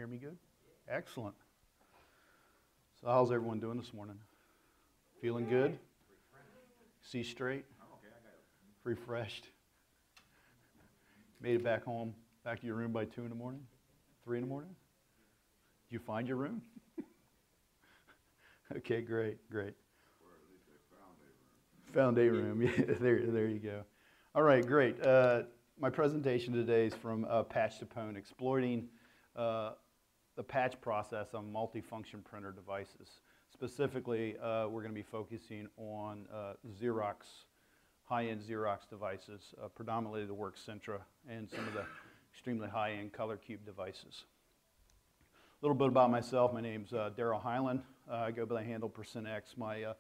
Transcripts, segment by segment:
hear me good? Excellent. So how's everyone doing this morning? Feeling good? See straight? Refreshed? Made it back home, back to your room by 2 in the morning? 3 in the morning? Did you find your room? Okay, great. Or at least they found a room. Found a room, yeah, there you go. All right, great. My presentation today is from Patch to Pwnd, exploiting the patch process on multifunction printer devices. Specifically, we're going to be focusing on Xerox, high-end Xerox devices, predominantly the Workcentra and some of the extremely high-end Color Cube devices. A little bit about myself. My name's Deral Heiland. I go by the handle %X. My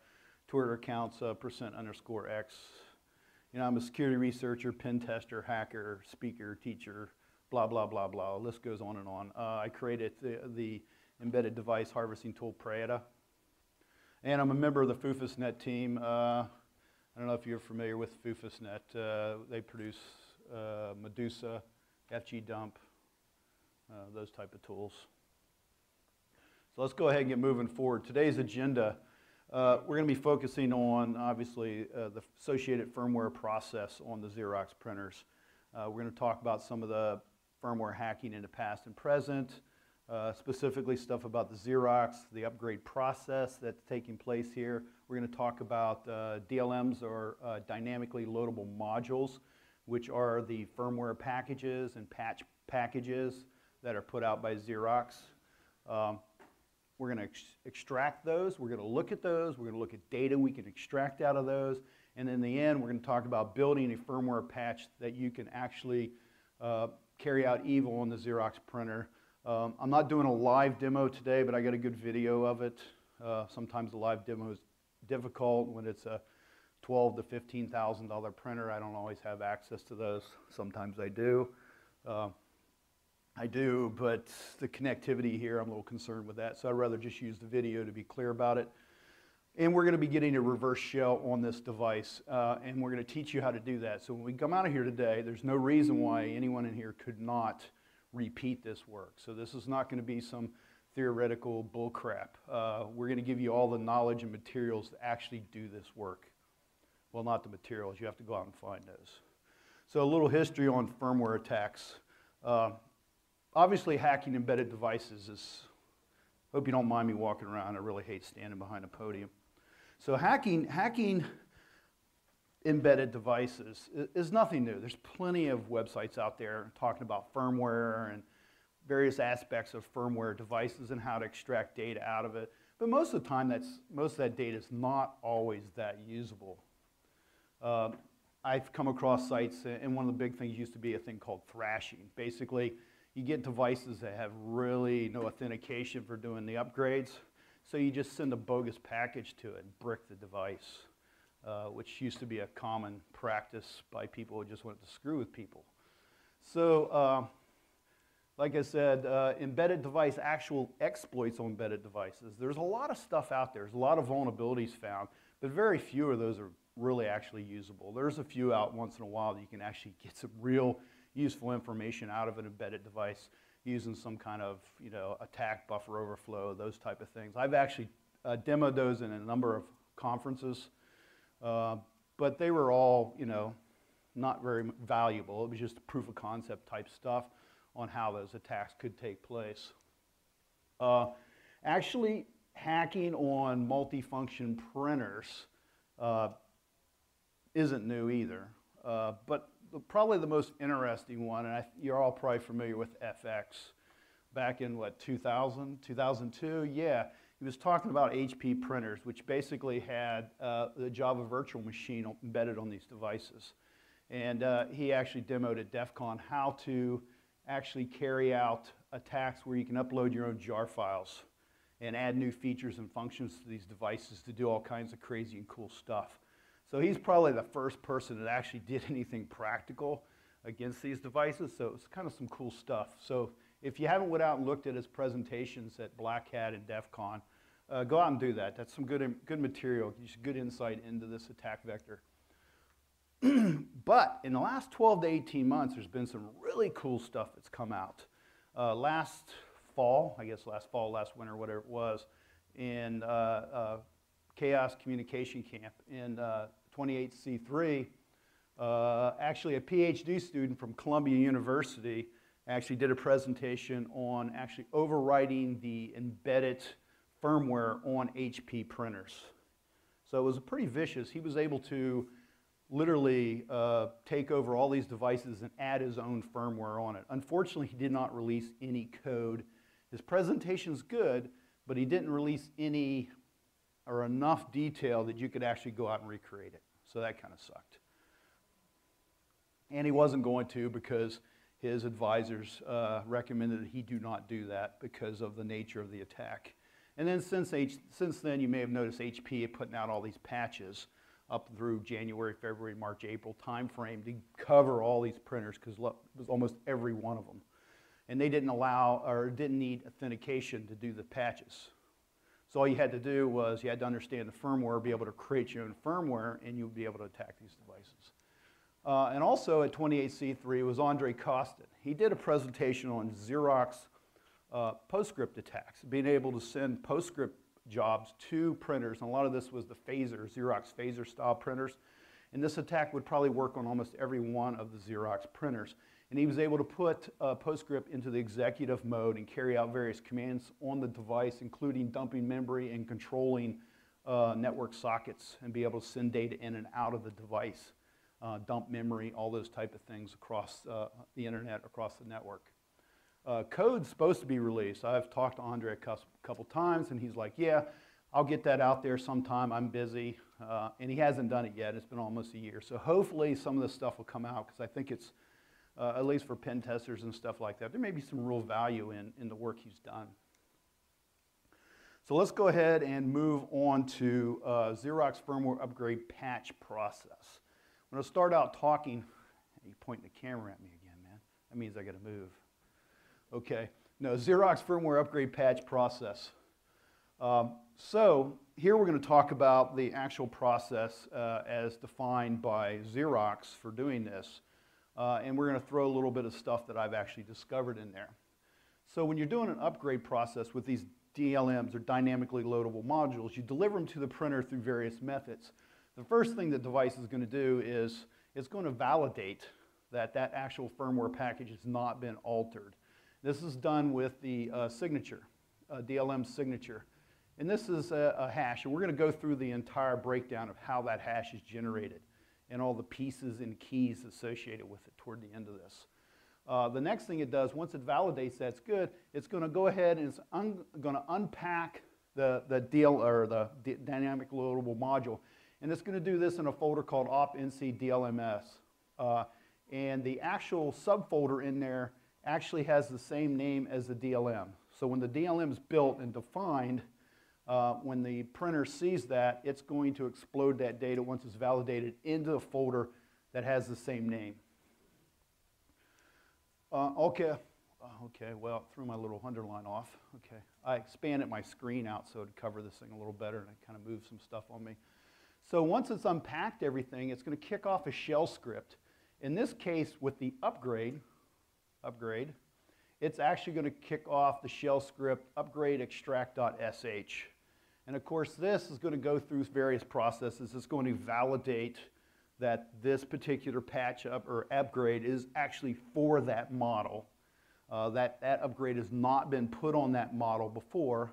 Twitter account's %_X. You know, I'm a security researcher, pen tester, hacker, speaker, teacher, blah, blah, blah, blah. The list goes on and on. I created the embedded device harvesting tool Pwnd. And I'm a member of the FUFUSnet team. I don't know if you're familiar with FUFUSnet. They produce Medusa, FGDump, those type of tools. So let's go ahead and get moving forward. Today's agenda, we're going to be focusing on, obviously, the associated firmware process on the Xerox printers. We're going to talk about some of the firmware hacking in the past and present, specifically stuff about the Xerox, the upgrade process that's taking place here. We're going to talk about DLMs, or dynamically loadable modules, which are the firmware packages and patch packages that are put out by Xerox. We're going to extract those, we're going to look at those, we're going to look at data we can extract out of those, and in the end, we're going to talk about building a firmware patch that you can actually carry out evil on the Xerox printer. I'm not doing a live demo today, but I got a good video of it. Sometimes the live demo is difficult when it's a $12,000 to $15,000 printer. I don't always have access to those. Sometimes I do. But the connectivity here, I'm a little concerned with that, so I'd rather just use the video to be clear about it. And we're going to be getting a reverse shell on this device, and we're going to teach you how to do that. So when we come out of here today, there's no reason why anyone in here could not repeat this work. So this is not going to be some theoretical bullcrap. We're going to give you all the knowledge and materials to actually do this work. Well, not the materials. You have to go out and find those. So a little history on firmware attacks. Obviously, hacking embedded devices is, hope you don't mind me walking around. I really hate standing behind a podium. So hacking embedded devices is nothing new. There's plenty of websites out there talking about firmware and various aspects of firmware devices and how to extract data out of it. But most of the time, most of that data is not always that usable. I've come across sites, and one of the big things used to be a thing called thrashing. Basically, you get devices that have really no authentication for doing the upgrades, so you just send a bogus package to it and brick the device, which used to be a common practice by people who just wanted to screw with people. So, like I said, embedded device, actual exploits on embedded devices. There's a lot of stuff out there. There's a lot of vulnerabilities found, but very few of those are really actually usable. There's a few out once in a while that you can actually get some real useful information out of an embedded device using some kind of, attack, buffer overflow, those type of things. I've actually demoed those in a number of conferences, but they were all, not very valuable. It was just proof of concept type stuff on how those attacks could take place. Actually, hacking on multifunction printers isn't new either, but probably the most interesting one, and you're all probably familiar with FX, back in, what, 2000, 2002? Yeah, he was talking about HP printers, which basically had the Java virtual machine embedded on these devices. And he actually demoed at DEF CON how to actually carry out attacks where you can upload your own jar files and add new features and functions to these devices to do all kinds of crazy and cool stuff. So he's probably the first person that actually did anything practical against these devices, so it's kind of some cool stuff. So if you haven't went out and looked at his presentations at Black Hat and DEF CON, go out and do that. That's some good material, good insight into this attack vector. But in the last 12 to 18 months, there's been some really cool stuff that's come out. Last fall, I guess last fall, last winter, whatever it was, in Chaos Communication Camp in 28C3. Actually, a PhD student from Columbia University actually did a presentation on actually overwriting the embedded firmware on HP printers. So it was pretty vicious. He was able to literally take over all these devices and add his own firmware on it. Unfortunately, he did not release any code. His presentation's good, but he didn't release any or enough detail that you could actually go out and recreate it. So that kind of sucked. And he wasn't going to because his advisors recommended that he do not do that because of the nature of the attack. And then since then, you may have noticed HP putting out all these patches up through January, February, March, April timeframe to cover all these printers, because it was almost every one of them. And they didn't allow or didn't need authentication to do the patches. So all you had to do was you had to understand the firmware, be able to create your own firmware, and you'd be able to attack these devices. And also at 28C3 was Andre Costin. He did a presentation on Xerox Postscript attacks, being able to send Postscript jobs to printers. And a lot of this was the phaser, Xerox phaser style printers. And this attack would probably work on almost every one of the Xerox printers. And he was able to put Postscript into the executive mode and carry out various commands on the device, including dumping memory and controlling network sockets, and be able to send data in and out of the device, dump memory, all those type of things across the internet, across the network. Code's supposed to be released. I've talked to Andre a couple times, and he's like, yeah, I'll get that out there sometime. I'm busy. And he hasn't done it yet. It's been almost a year. So hopefully some of this stuff will come out, because I think it's, at least for pen testers and stuff like that, there may be some real value in the work he's done. So let's go ahead and move on to Xerox firmware upgrade patch process. I'm going to start out talking. You're pointing the camera at me again, man. That means I got to move. Okay. No, Xerox firmware upgrade patch process. So here we're going to talk about the actual process as defined by Xerox for doing this. And we're going to throw a little bit of stuff that I've actually discovered in there. So when you're doing an upgrade process with these DLMs, or dynamically loadable modules, you deliver them to the printer through various methods. The first thing the device is going to do is it's going to validate that that actual firmware package has not been altered. This is done with the signature, DLM signature. And this is a hash, and we're going to go through the entire breakdown of how that hash is generated and all the pieces and keys associated with it toward the end of this. The next thing it does, once it validates that's good, it's going to go ahead and it's going to unpack the dynamic loadable module. And it's going to do this in a folder called op-nc-dlms. And the actual subfolder in there actually has the same name as the DLM. So when the DLM is built and defined, when the printer sees that, it's going to explode that data once it's validated into a folder that has the same name. Okay, well, it threw my little underline off. Okay, I expanded my screen out so it'd cover this thing a little better, and it kind of moved some stuff on me. So once it's unpacked everything, it's going to kick off a shell script. In this case, with the upgrade, it's actually going to kick off the shell script upgrade extract.sh. And of course, this is going to go through various processes. It's going to validate that this particular patch up or upgrade is actually for that model. That upgrade has not been put on that model before.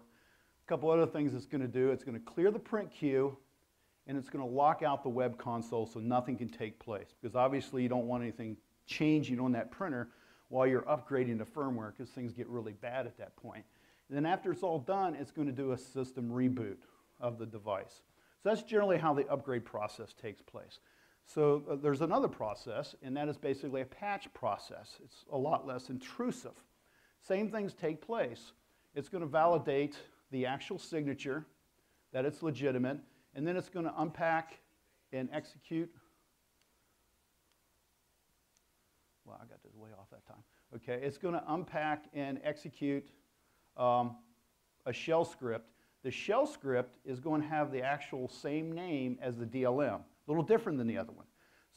A couple other things it's going to do. It's going to clear the print queue, and it's going to lock out the web console so nothing can take place. Because obviously you don't want anything changing on that printer while you're upgrading the firmware, because things get really bad at that point. And then after it's all done, it's going to do a system reboot of the device. So that's generally how the upgrade process takes place. So there's another process, and that is basically a patch process. It's a lot less intrusive. Same things take place. It's going to validate the actual signature, that it's legitimate, and then it's going to unpack and execute. Well, I got this way off that time. Okay, it's going to unpack and execute a shell script. The shell script is going to have the actual same name as the DLM, a little different than the other one.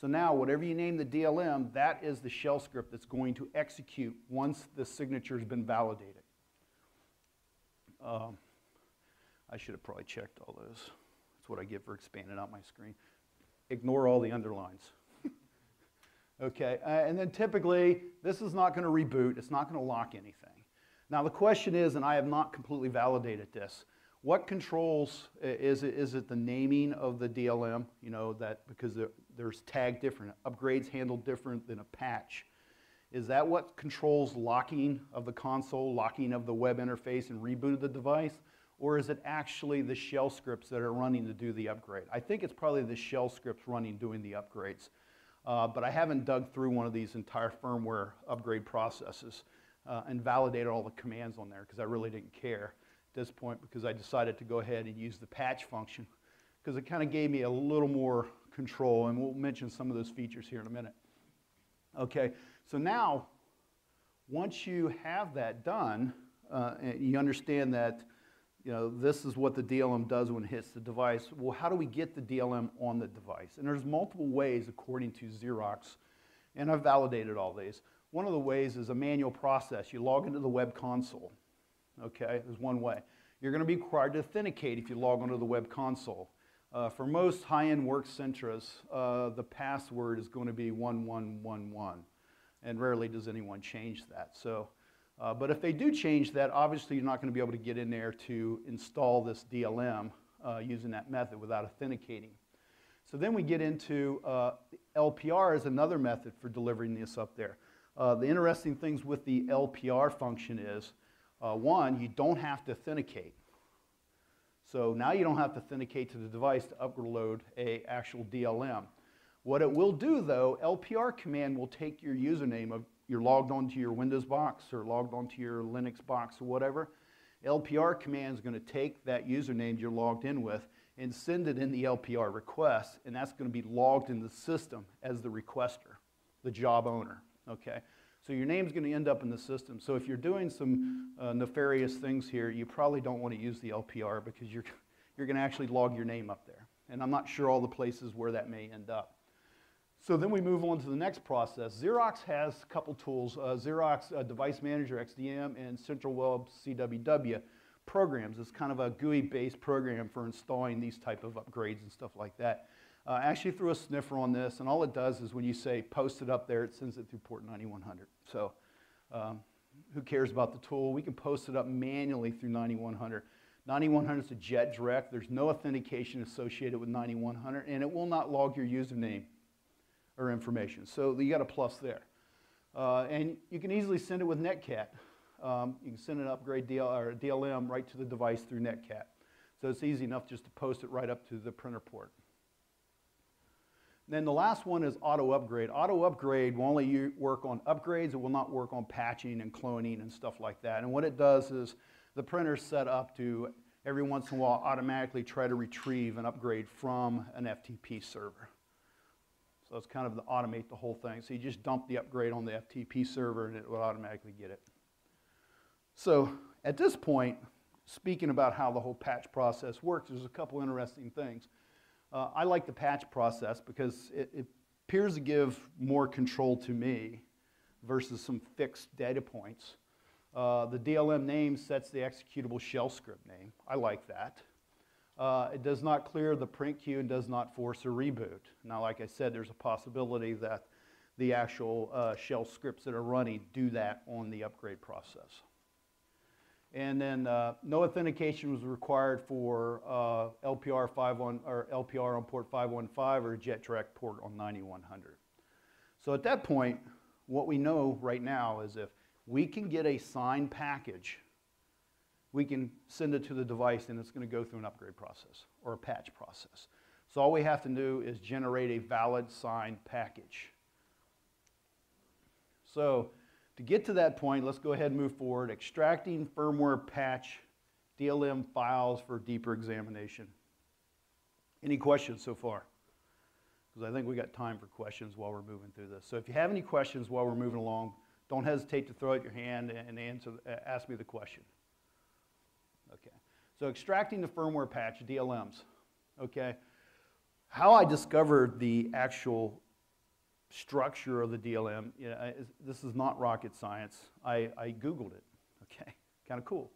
So now, whatever you name the DLM, that is the shell script that's going to execute once the signature has been validated. I should have probably checked all those. That's what I get for expanding out my screen. Ignore all the underlines. Okay, and then typically, this is not going to reboot. It's not going to lock anything. Now the question is, and I have not completely validated this, what controls, is it the naming of the DLM? You know, that because there's tagged different, upgrades handled different than a patch. Is that what controls locking of the console, locking of the web interface and reboot of the device? Or is it actually the shell scripts that are running to do the upgrade? I think it's probably the shell scripts running doing the upgrades. But I haven't dug through one of these entire firmware upgrade processes and validated all the commands on there because I really didn't care at this point because I decided to go ahead and use the patch function because it kind of gave me a little more control, and we'll mention some of those features here in a minute. Okay, so now once you have that done, and you understand that this is what the DLM does when it hits the device. Well, how do we get the DLM on the device? And there's multiple ways according to Xerox, and I've validated all these. One of the ways is a manual process. You log into the web console, okay? There's one way. You're going to be required to authenticate if you log onto the web console. For most high-end work centras, the password is going to be 1111, and rarely does anyone change that. So. But if they do change that, obviously you're not going to be able to get in there to install this DLM using that method without authenticating. So then we get into LPR as another method for delivering this up there. The interesting things with the LPR function is, one, you don't have to authenticate. So now you don't have to authenticate to the device to upload an actual DLM. What it will do, though, LPR command will take your username of you're logged onto your Windows box or logged onto your Linux box or whatever. LPR command is going to take that username you're logged in with and send it in the LPR request, and that's going to be logged in the system as the requester, the job owner. Okay, so your name's going to end up in the system. So if you're doing some nefarious things here, you probably don't want to use the LPR because you're going to actually log your name up there, and I'm not sure all the places where that may end up. So then we move on to the next process. Xerox has a couple tools, Xerox Device Manager, XDM, and Central Web CWW programs. It's kind of a GUI-based program for installing these type of upgrades and stuff like that. I actually threw a sniffer on this, and all it does is when you say post it up there, it sends it through port 9100. So who cares about the tool? We can post it up manually through 9100. 9100 is a jet direct. There's no authentication associated with 9100, and it will not log your username or information. So you got a plus there. And you can easily send it with Netcat. You can send an upgrade DLM right to the device through Netcat. So it's easy enough just to post it right up to the printer port. Then the last one is auto upgrade. Auto upgrade will only work on upgrades. It will not work on patching and cloning and stuff like that. And what it does is the printer is set up to every once in a while automatically try to retrieve an upgrade from an FTP server. So it's kind of to automate the whole thing. So you just dump the upgrade on the FTP server and it will automatically get it. So at this point, speaking about how the whole patch process works, there's a couple interesting things. I like the patch process because it appears to give more control to me versus some fixed data points. The DLM name sets the executable shell script name. I like that. It does not clear the print queue and does not force a reboot. Now, like I said, there's a possibility that the actual shell scripts that are running do that on the upgrade process. And then no authentication was required for LPR on port 515 or jet direct port on 9100. So at that point, what we know right now is if we can get a signed package, we can send it to the device and it's going to go through an upgrade process or a patch process. So all we have to do is generate a valid signed package. So to get to that point, let's go ahead and move forward. Extracting firmware patch DLM files for deeper examination. Any questions so far? Because I think we got time for questions while we're moving through this. So if you have any questions while we're moving along, don't hesitate to throw out your hand and ask me the question. Okay, so extracting the firmware patch, DLMs, okay. How I discovered the actual structure of the DLM, this is not rocket science. I Googled it, okay, kind of cool.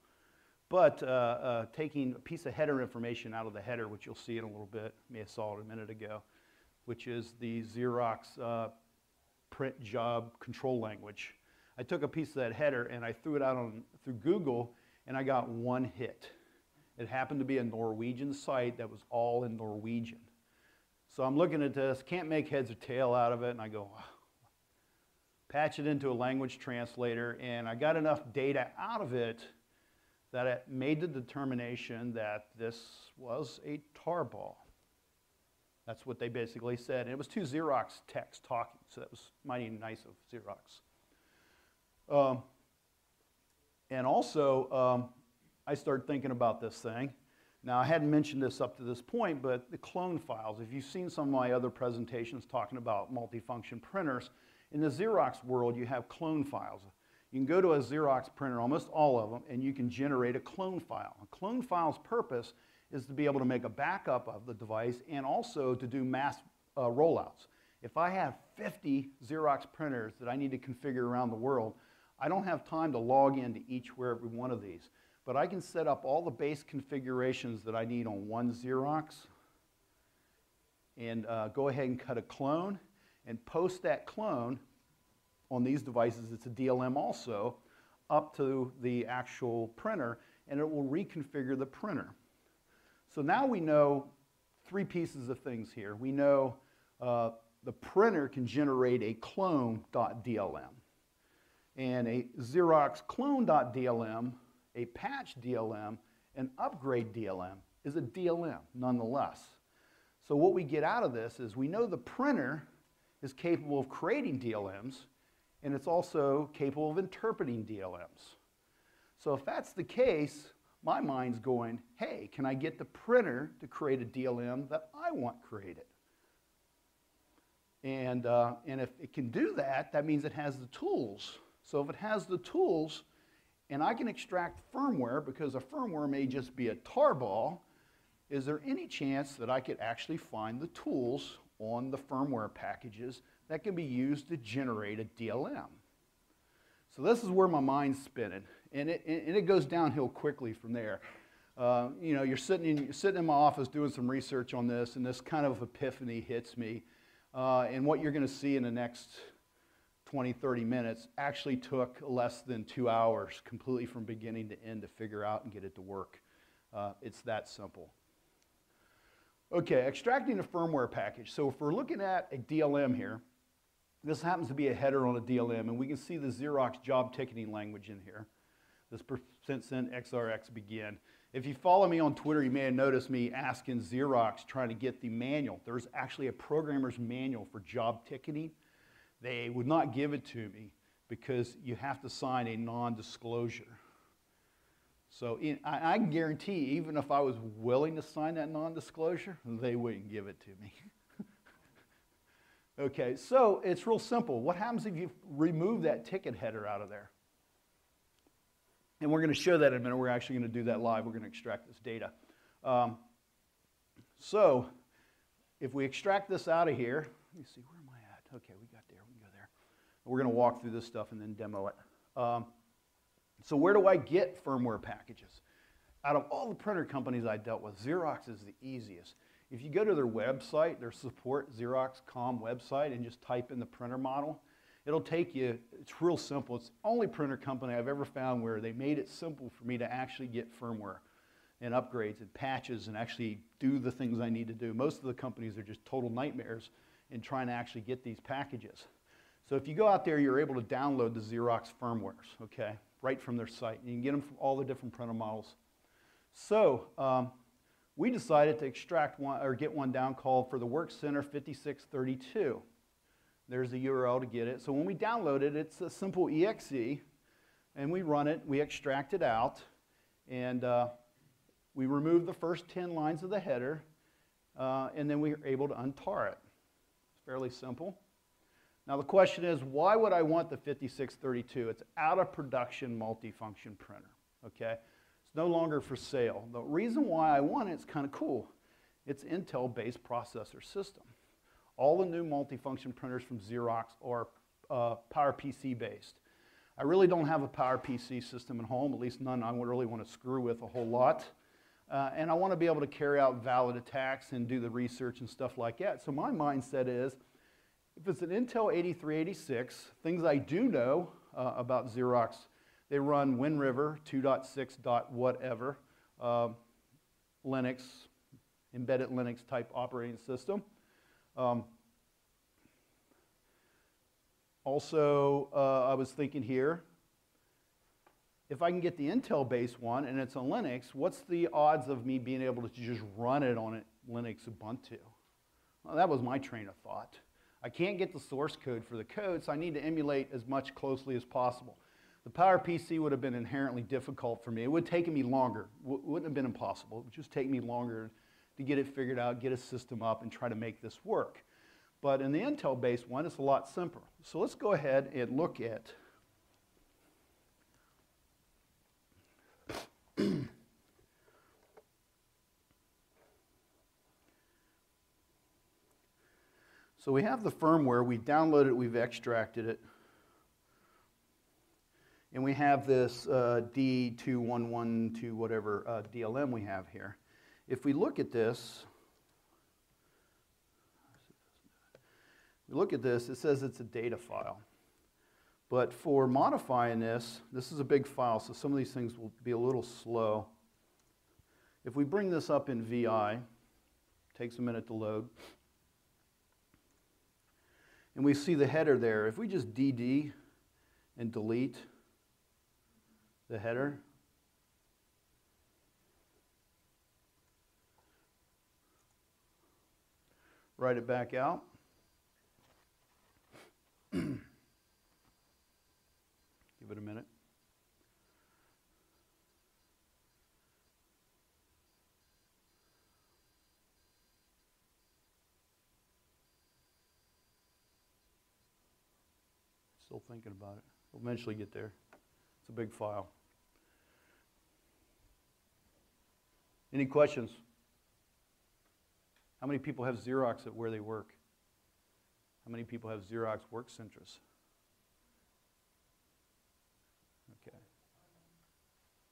but taking a piece of header information out of the header, which you'll see in a little bit, may have saw it a minute ago, which is the Xerox print job control language. I took a piece of that header and I threw it out through Google, and I got one hit. It happened to be a Norwegian site that was all in Norwegian. So I'm looking at this, can't make heads or tail out of it, and I go, patch it into a language translator, and I got enough data out of it that it made the determination that this was a tarball. That's what they basically said. And it was two Xerox techs talking, so that was mighty nice of Xerox. And also, I started thinking about this thing. Now, I hadn't mentioned this up to this point, but the clone files, if you've seen some of my other presentations talking about multifunction printers, in the Xerox world, you have clone files. You can go to a Xerox printer, almost all of them, and you can generate a clone file. A clone file's purpose is to be able to make a backup of the device and also to do mass rollouts. If I have 50 Xerox printers that I need to configure around the world, I don't have time to log into every one of these. But I can set up all the base configurations that I need on one Xerox and go ahead and cut a clone and post that clone on these devices. It's a DLM also, up to the actual printer, and it will reconfigure the printer. So now we know three pieces of things here. We know the printer can generate a clone.dlm, and a Xerox clone.dlm, a patch DLM, an upgrade DLM is a DLM nonetheless. So what we get out of this is we know the printer is capable of creating DLMs, and it's also capable of interpreting DLMs. So if that's the case, my mind's going, hey, can I get the printer to create a DLM that I want created? And if it can do that, that means it has the tools. So if it has the tools, and I can extract firmware, because a firmware may just be a tarball, is there any chance that I could actually find the tools on the firmware packages that can be used to generate a DLM? So this is where my mind's spinning, and it goes downhill quickly from there. You know, you're sitting in my office doing some research on this, and this kind of epiphany hits me. And what you're going to see in the next 20, 30 minutes actually took less than 2 hours completely from beginning to end to figure out and get it to work. It's that simple. Okay, extracting a firmware package. So if we're looking at a DLM here, this happens to be a header on a DLM, and we can see the Xerox job ticketing language in here. This %send XRX begin. If you follow me on Twitter, you may have noticed me asking Xerox trying to get the manual. There's actually a programmer's manual for job ticketing. They would not give it to me because you have to sign a non-disclosure. So I can guarantee, even if I was willing to sign that non-disclosure, they wouldn't give it to me. Okay, so it's real simple. What happens if you remove that ticket header out of there? And we're going to show that in a minute. We're actually going to do that live. We're going to extract this data. So if we extract this out of here, let me see, where am I at? Okay, we got there. We can go there. We're going to walk through this stuff and then demo it. So where do I get firmware packages? Out of all the printer companies I dealt with, Xerox is the easiest. If you go to their website, their support Xerox.com website, and just type in the printer model, it'll take you, it's real simple. It's the only printer company I've ever found where they made it simple for me to actually get firmware and upgrades and patches and actually do the things I need to do. Most of the companies are just total nightmares in trying to actually get these packages. So if you go out there, you're able to download the Xerox firmwares, okay, right from their site. You can get them from all the different printer models. So we decided to extract one, or get one down called for the Work Center 5632. There's the URL to get it. So when we download it, it's a simple exe, and we run it, we extract it out, and we remove the first 10 lines of the header, and then we're able to untar it. It's fairly simple. Now the question is, why would I want the 5632? It's out of production multifunction printer, okay? It's no longer for sale. The reason why I want it's kind of cool. It's Intel-based processor system. All the new multifunction printers from Xerox are PowerPC based. I really don't have a PowerPC system at home, at least none I would really want to screw with a whole lot. And I want to be able to carry out valid attacks and do the research and stuff like that. So my mindset is, if it's an Intel 8386, things I do know about Xerox, they run WinRiver 2.6. whatever, Linux, embedded Linux type operating system. Also, I was thinking here, if I can get the Intel-based one and it's on Linux, what's the odds of me being able to just run it on Linux Ubuntu? Well, that was my train of thought. I can't get the source code for the code, so I need to emulate as much closely as possible. The PowerPC would have been inherently difficult for me. It would have taken me longer. Wouldn't have been impossible. It would just take me longer to get it figured out, get a system up, and try to make this work. But in the Intel-based one, it's a lot simpler. So let's go ahead and look at so we have the firmware, we downloaded it, we've extracted it, and we have this D2112 whatever DLM we have here. If we look at this, it says it's a data file. But for modifying this, this is a big file, so some of these things will be a little slow. If we bring this up in VI, takes a minute to load, and we see the header there. If we just DD and delete the header, write it back out, give it a minute. Still thinking about it. We'll eventually get there. It's a big file. Any questions? How many people have Xerox at where they work? How many people have Xerox work centers? Okay.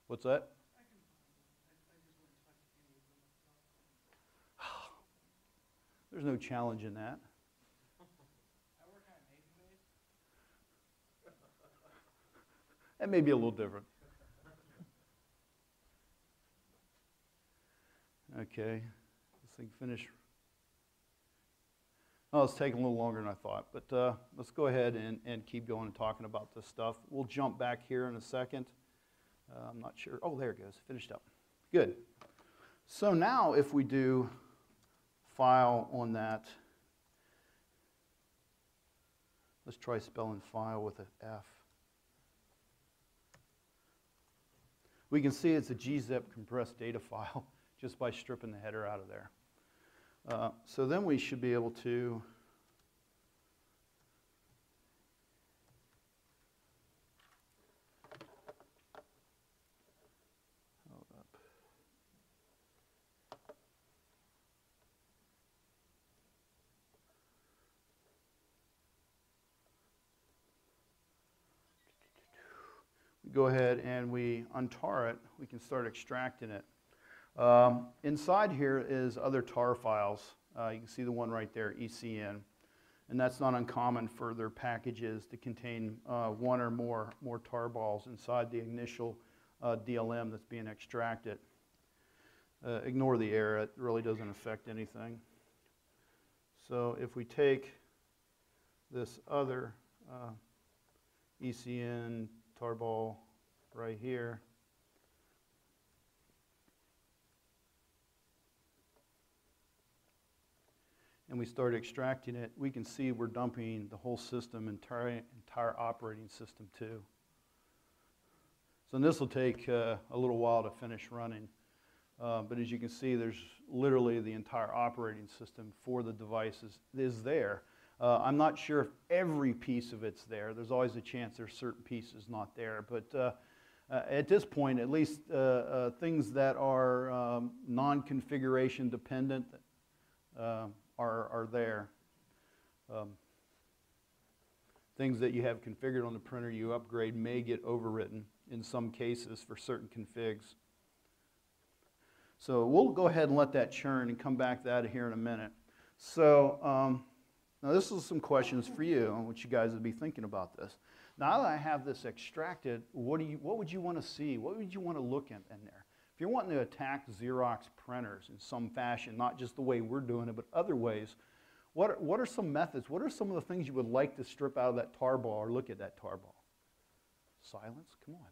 What's that? There's no challenge in that. That may be a little different. Okay, this thing finished. Oh, it's taking a little longer than I thought, but let's go ahead and keep going and talking about this stuff. We'll jump back here in a second. I'm not sure. Oh, there it goes. Finished up. Good. So now if we do file on that, let's try spelling file with an F. We can see it's a gzip compressed data file just by stripping the header out of there. So then we should be able to hold up. We go ahead and we untar it. We can start extracting it. Inside here is other tar files. You can see the one right there, ECN. And that's not uncommon for their packages to contain one or more tar balls inside the initial DLM that's being extracted. Ignore the error, it really doesn't affect anything. So if we take this other ECN tar ball right here, and we start extracting it, we can see we're dumping the whole system, entire operating system too. So this will take a little while to finish running. But as you can see, there's literally the entire operating system for the devices is there. I'm not sure if every piece of it's there. There's always a chance there's certain pieces not there. But at this point, at least things that are non-configuration dependent are there. things that you have configured on the printer you upgrade may get overwritten in some cases for certain configs. So we'll go ahead and let that churn and come back to that here in a minute. So now this is some questions for you. I want you guys to be thinking about this. Now that I have this extracted, what would you want to see? What would you want to look at in there? If you're wanting to attack Xerox printers in some fashion, not just the way we're doing it, but other ways, what are some methods? What are some of the things you would like to strip out of that tarball or look at that tarball? Silence? Come on.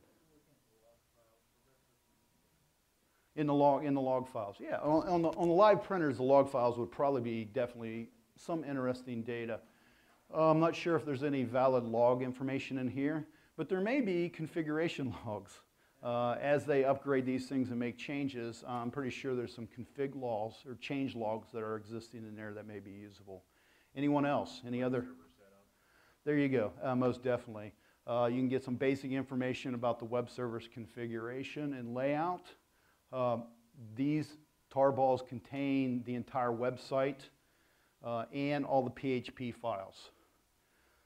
In the log files, yeah. On the live printers, the log files would probably be definitely some interesting data. I'm not sure if there's any valid log information in here, but there may be configuration logs. As they upgrade these things and make changes, I'm pretty sure there's some config logs or change logs that are existing in there that may be usable. Anyone else? Any other? There you go, most definitely. You can get some basic information about the web server's configuration and layout. These tarballs contain the entire website and all the PHP files.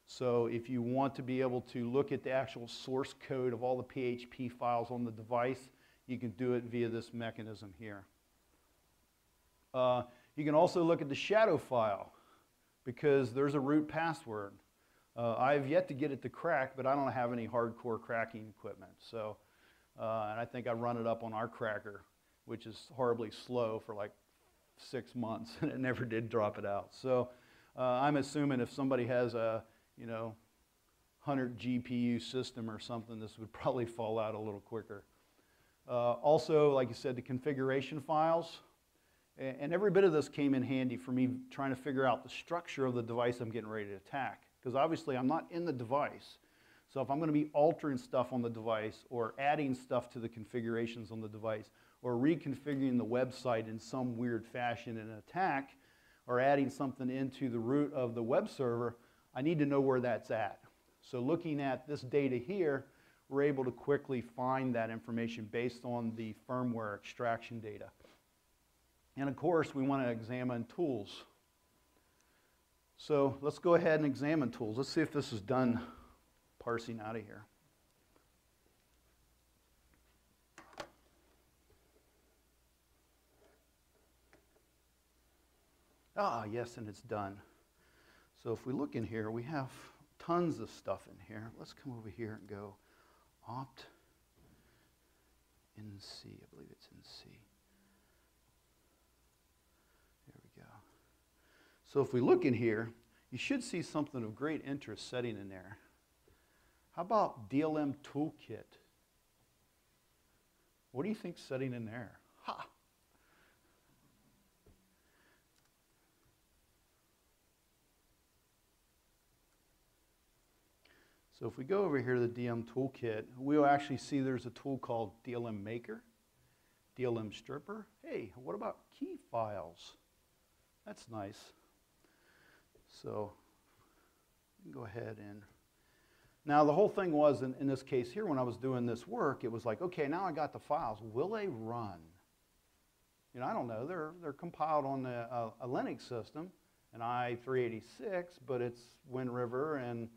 So if you want to be able to look at the actual source code of all the PHP files on the device, you can do it via this mechanism here. You can also look at the shadow file because there's a root password. I've yet to get it to crack, but I don't have any hardcore cracking equipment. So, and I think I run it up on our cracker, which is horribly slow for like 6 months, and it never did drop it out. So I'm assuming if somebody has a 100 GPU system or something, this would probably fall out a little quicker. Also, like I said, the configuration files, and every bit of this came in handy for me trying to figure out the structure of the device I'm getting ready to attack. Because obviously I'm not in the device. So if I'm going to be altering stuff on the device or adding stuff to the configurations on the device or reconfiguring the website in some weird fashion in an attack or adding something into the root of the web server, I need to know where that's at. So looking at this data here, we're able to quickly find that information based on the firmware extraction data. And of course, we want to examine tools. So let's go ahead and examine tools. Let's see if this is done parsing out of here. Ah, yes, and it's done. So if we look in here, we have tons of stuff in here. Let's come over here and go opt in C. I believe it's in C. There we go. So if we look in here, you should see something of great interest setting in there. How about Dlm Toolkit? What do you think's setting in there? Ha! So if we go over here to the Dlm Toolkit, we'll actually see there's a tool called Dlm Maker, Dlm Stripper. Hey, what about key files? That's nice. So you can go ahead and... Now the whole thing was, in this case here, when I was doing this work, it was like, okay, now I got the files. Will they run? You know, I don't know. They're compiled on a Linux system, an i386, but it's Wind River, and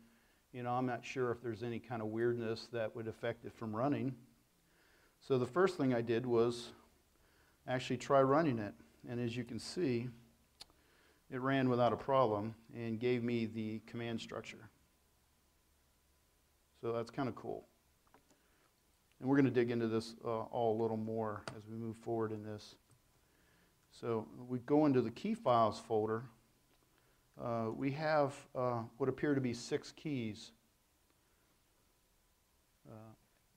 you know, I'm not sure if there's any kind of weirdness that would affect it from running. So the first thing I did was actually try running it. And as you can see, it ran without a problem and gave me the command structure. So that's kind of cool. And we're going to dig into this all a little more as we move forward in this. So we go into the key files folder. We have what appear to be 6 keys.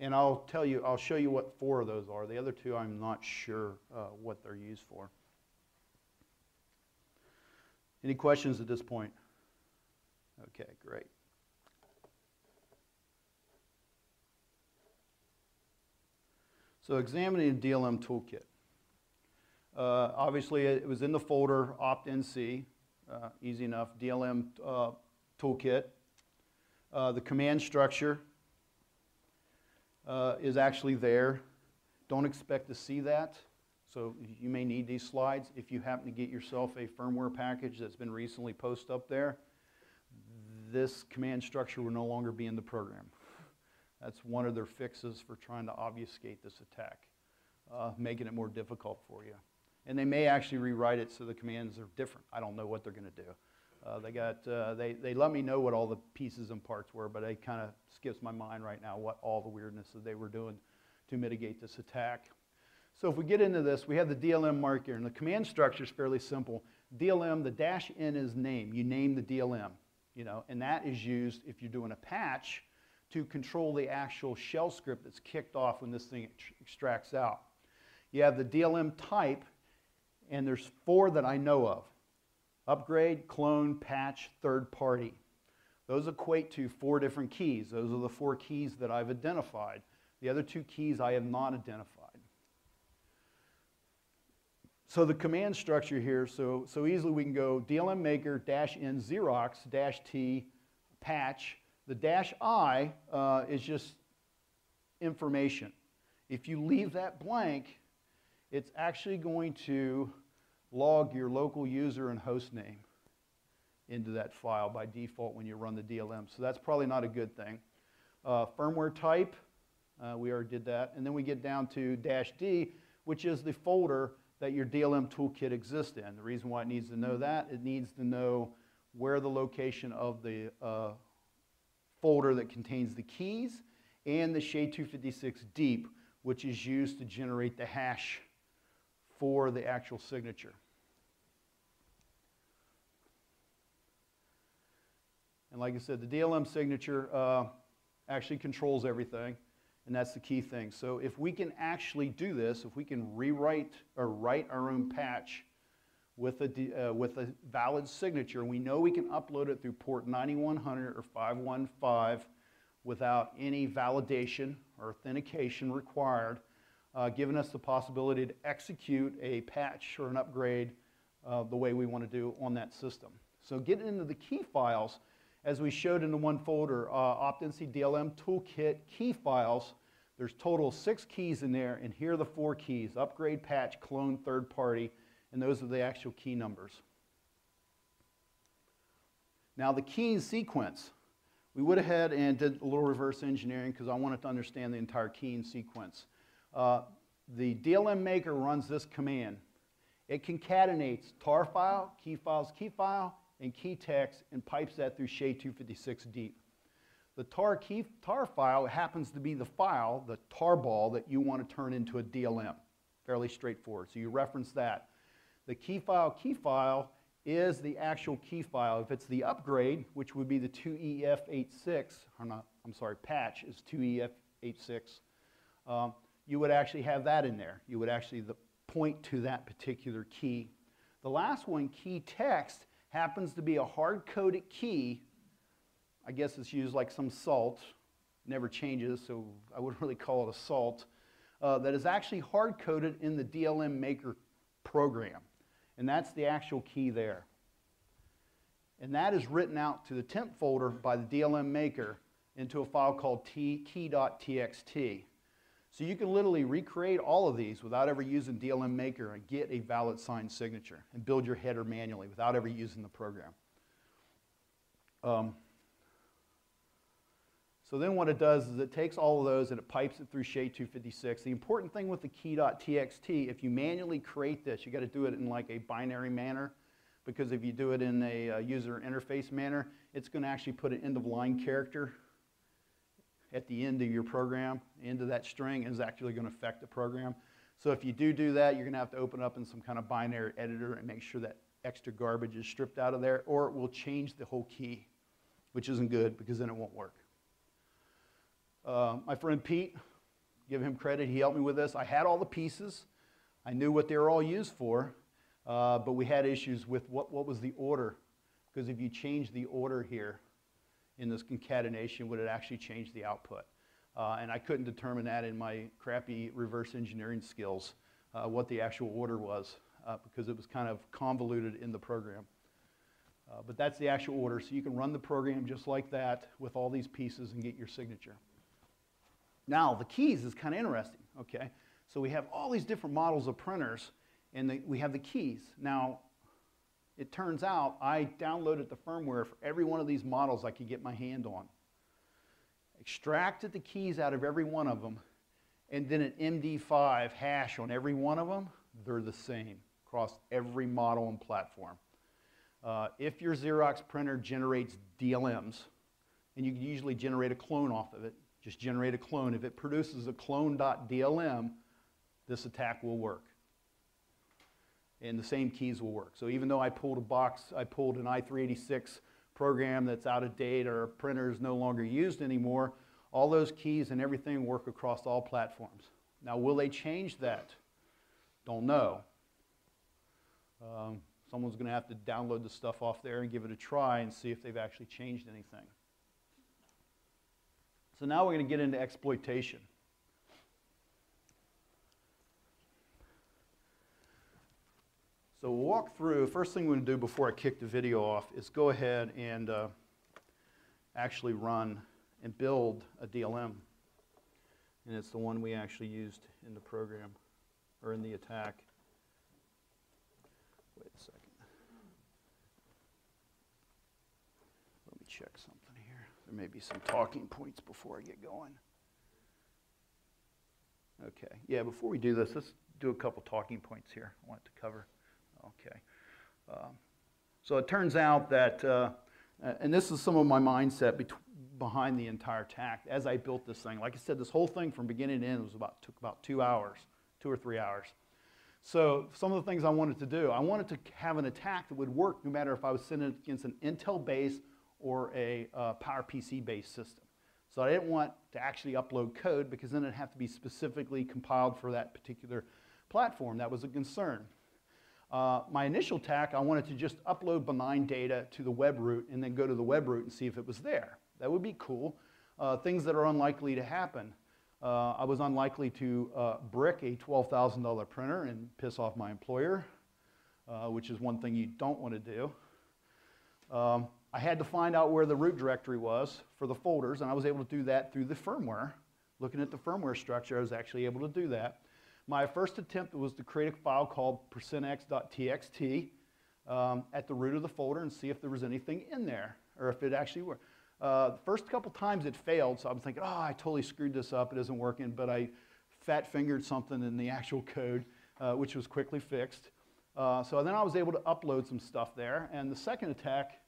And I'll show you what 4 of those are. The other 2, I'm not sure what they're used for. Any questions at this point? Okay, great. So examining the Dlm Toolkit. Obviously, it was in the folder opt-in-C. Easy enough. Dlm Toolkit. The command structure is actually there. Don't expect to see that. So you may need these slides. If you happen to get yourself a firmware package that's been recently posted up there, this command structure will no longer be in the program. That's one of their fixes for trying to obfuscate this attack, making it more difficult for you. And they may actually rewrite it so the commands are different. I don't know what they're going to do. They let me know what all the pieces and parts were, but it kind of skips my mind right now what all the weirdness that they were doing to mitigate this attack. So if we get into this, we have the DLM marker, and the command structure is fairly simple. DLM, the dash N is name. You name the DLM, you know, and that is used if you're doing a patch to control the actual shell script that's kicked off when this thing extracts out. You have the DLM type, and there's 4 that I know of. Upgrade, clone, patch, third party. Those equate to 4 different keys. Those are the 4 keys that I've identified. The other 2 keys I have not identified. So the command structure here, so easily we can go DLM maker -n Xerox -t patch. The -I is just information. If you leave that blank, it's actually going to log your local user and host name into that file by default when you run the DLM. So that's probably not a good thing. Firmware type, we already did that. And then we get down to -D, which is the folder that your DLM toolkit exists in. The reason why it needs to know that, it needs to know where the location of the folder that contains the keys and the SHA-256 deep, which is used to generate the hash for the actual signature. And like I said, the DLM signature actually controls everything, and that's the key thing. So if we can actually do this, if we can rewrite or write our own patch with a valid signature, we know we can upload it through port 9100 or 515 without any validation or authentication required, giving us the possibility to execute a patch or an upgrade the way we want to do on that system. So getting into the key files, as we showed in the one folder, Optency DLM Toolkit key files, there's total 6 keys in there, and here are the 4 keys: upgrade, patch, clone, third party, and those are the actual key numbers. Now the key sequence, we went ahead and did a little reverse engineering because I wanted to understand the entire keying sequence. The DLM maker runs this command. It concatenates tar file, key file, and key text, and pipes that through SHA-256 deep. The tar file happens to be the file, the tarball, that you want to turn into a DLM. Fairly straightforward. So you reference that. The key file is the actual key file. If it's the upgrade, which would be the 2EF86, or not, I'm sorry, patch is 2EF86, you would actually have that in there. You would actually point to that particular key. The last one, key text, happens to be a hard-coded key. I guess it's used like some salt. Never changes, so I wouldn't really call it a salt. That is actually hard-coded in the DLM maker program. And that's the actual key there. And that is written out to the temp folder by the DLM maker into a file called key.txt. So you can literally recreate all of these without ever using DLM maker and get a valid signed signature and build your header manually without ever using the program. So then what it does is it takes all of those and it pipes it through SHA-256. The important thing with the key.txt, if you manually create this, you got to do it in like a binary manner, because if you do it in a user interface manner, it's going to actually put an end-of-line character at the end of your program. The end of that string is actually going to affect the program. So if you do that, you're going to have to open up in some kind of binary editor and make sure that extra garbage is stripped out of there, or it will change the whole key, which isn't good because then it won't work. My friend Pete, give him credit, he helped me with this. I had all the pieces. I knew what they were all used for, but we had issues with what was the order, because if you change the order here in this concatenation, would it actually change the output? And I couldn't determine that in my crappy reverse engineering skills, what the actual order was, because it was kind of convoluted in the program. But that's the actual order, so you can run the program just like that with all these pieces and get your signature. Now, the keys is kind of interesting, okay? So we have all these different models of printers, and we have the keys. Now, it turns out I downloaded the firmware for every one of these models I could get my hand on, extracted the keys out of every one of them, and then an MD5 hash on every one of them. They're the same across every model and platform. If your Xerox printer generates DLMs, and you can usually generate a clone off of it, just generate a clone. If it produces a clone.dlm, this attack will work. And the same keys will work. So even though I pulled an i386 program that's out of date or a printer is no longer used anymore, all those keys and everything work across all platforms. Now, will they change that? Don't know. Someone's going to have to download the stuff off there and give it a try and see if they've actually changed anything. So now we're going to get into exploitation. So we'll walk through, first thing we're going to do before I kick the video off is go ahead and actually run and build a DLM. And it's the one we actually used in the program, or in the attack. Wait a second. Let me check something here. There may be some talking points before I get going. Okay, yeah, before we do this, let's do a couple talking points here I want to cover. Okay. So it turns out that, and this is some of my mindset behind the entire attack as I built this thing. Like I said, this whole thing from beginning to end took about 2 hours, 2 or 3 hours. So some of the things I wanted to do, I wanted to have an attack that would work no matter if I was sending it against an Intel-based or a PowerPC-based system. So I didn't want to actually upload code because then it'd have to be specifically compiled for that particular platform. That was a concern. My initial attack, I wanted to just upload benign data to the web root and then go to the web root and see if it was there. That would be cool. Things that are unlikely to happen. I was unlikely to brick a $12,000 printer and piss off my employer, which is one thing you don't want to do. I had to find out where the root directory was for the folders, and I was able to do that through the firmware. Looking at the firmware structure, I was actually able to do that. My first attempt was to create a file called %x.txt at the root of the folder and see if there was anything in there, or if it actually worked. The first couple times it failed, so I was thinking, oh, I totally screwed this up, it isn't working, but I fat-fingered something in the actual code, which was quickly fixed. So then I was able to upload some stuff there, and the second attack,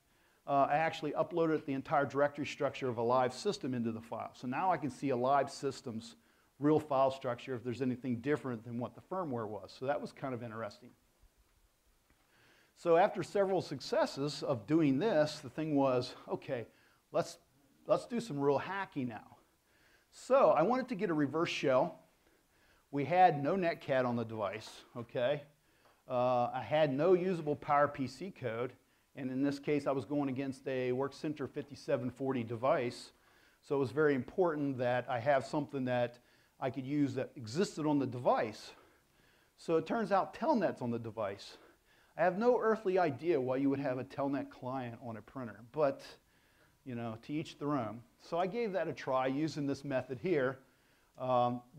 I actually uploaded the entire directory structure of a live system into the file. So now I can see a live system's real file structure if there's anything different than what the firmware was. So that was kind of interesting. So after several successes of doing this, the thing was, okay, let's do some real hacking now. So I wanted to get a reverse shell. We had no netcat on the device, okay? I had no usable PowerPC code, and in this case I was going against a WorkCenter 5740 device, so it was very important that I have something that I could use that existed on the device. So it turns out Telnet's on the device. I have no earthly idea why you would have a Telnet client on a printer, but you know, to each their own. So I gave that a try using this method here,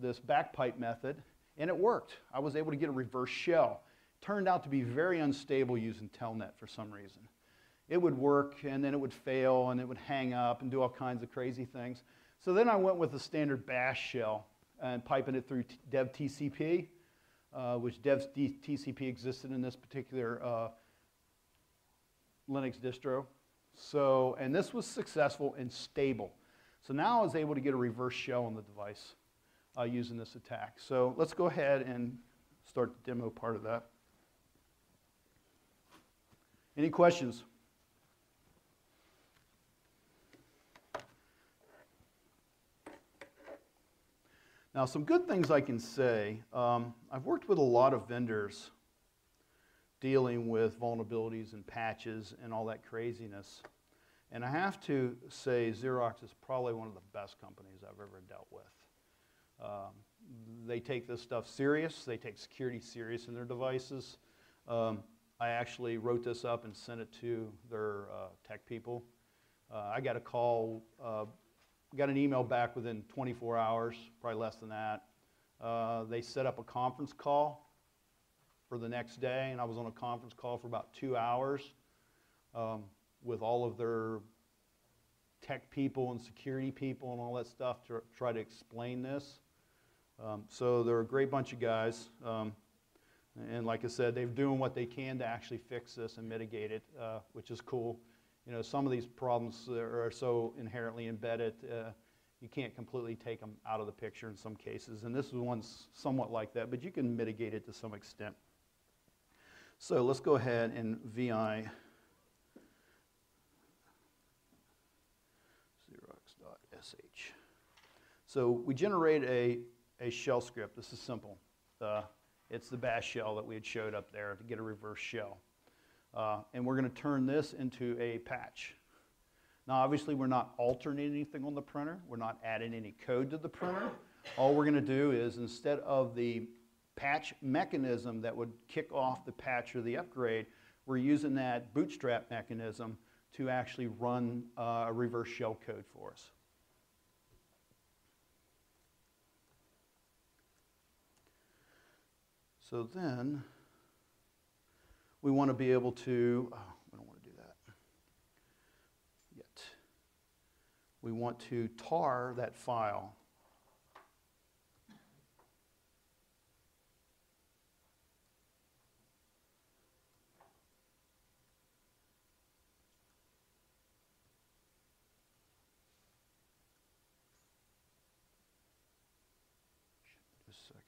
this backpipe method, and it worked. I was able to get a reverse shell. Turned out to be very unstable using Telnet for some reason. It would work, and then it would fail, and it would hang up and do all kinds of crazy things. So then I went with a standard bash shell and piping it through dev TCP, which dev TCP existed in this particular Linux distro. So, and this was successful and stable. So now I was able to get a reverse shell on the device using this attack. So let's go ahead and start the demo part of that. Any questions? Now, some good things I can say. I've worked with a lot of vendors dealing with vulnerabilities and patches and all that craziness. And I have to say Xerox is probably one of the best companies I've ever dealt with. They take this stuff serious. They take security serious in their devices. I actually wrote this up and sent it to their tech people. I got a call, got an email back within 24 hours, probably less than that. They set up a conference call for the next day, and I was on a conference call for about 2 hours with all of their tech people and security people and all that stuff to try to explain this. So they're a great bunch of guys. And like I said, they're doing what they can to actually fix this and mitigate it, which is cool. You know, some of these problems are so inherently embedded, you can't completely take them out of the picture in some cases. And this one's somewhat like that, but you can mitigate it to some extent. So let's go ahead and VI Xerox.sh. So we generate a shell script. This is simple. It's the bash shell that we had showed up there to get a reverse shell. And we're going to turn this into a patch. Now obviously we're not altering anything on the printer. We're not adding any code to the printer. All we're going to do is, instead of the patch mechanism that would kick off the patch or the upgrade, we're using that bootstrap mechanism to actually run a reverse shell code for us. So then we want to be able to, we don't want to do that yet. We want to tar that file. Just a second.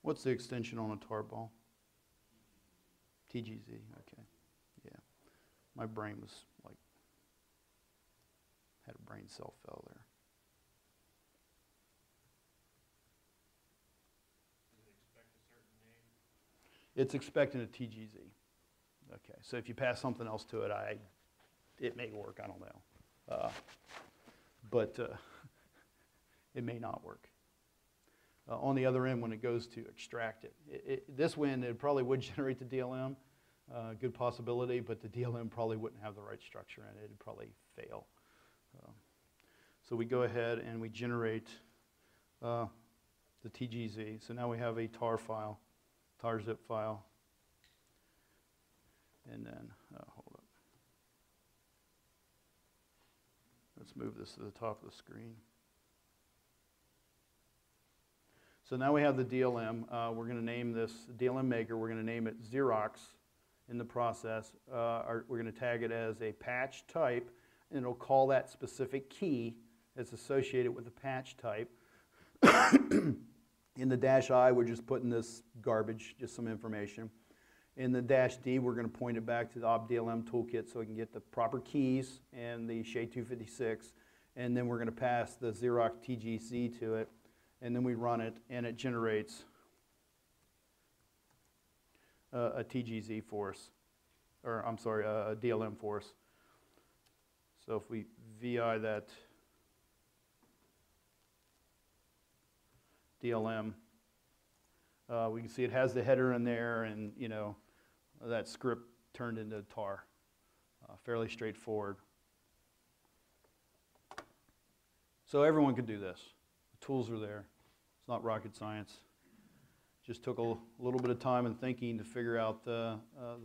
What's the extension on a tarball? TGZ, okay. Yeah. My brain was like, had a brain cell fell there. Does it expect a certain name? It's expecting a TGZ. Okay, so if you pass something else to it, it may work, I don't know. But it may not work. On the other end, when it goes to extract it, this one, it probably would generate the DLM, good possibility, but the DLM probably wouldn't have the right structure in it. It'd probably fail. So we go ahead and we generate the TGZ. So now we have a tar file, tar zip file. And then, hold up. Let's move this to the top of the screen. So now we have the DLM. We're going to name this DLM maker. We're going to name it Xerox in the process. We're going to tag it as a patch type, and it'll call that specific key that's associated with the patch type. In the -I, we're just putting this garbage, just some information. In the -D, we're going to point it back to the Dlm Toolkit so we can get the proper keys and the SHA-256. And then we're going to pass the Xerox TGZ to it. And then we run it, and it generates a TGZ for us, or I'm sorry, a DLM for us. So if we VI that DLM, we can see it has the header in there, and you know that script turned into tar. Fairly straightforward. So everyone could do this. Tools are there. It's not rocket science. Just took a little bit of time and thinking to figure out the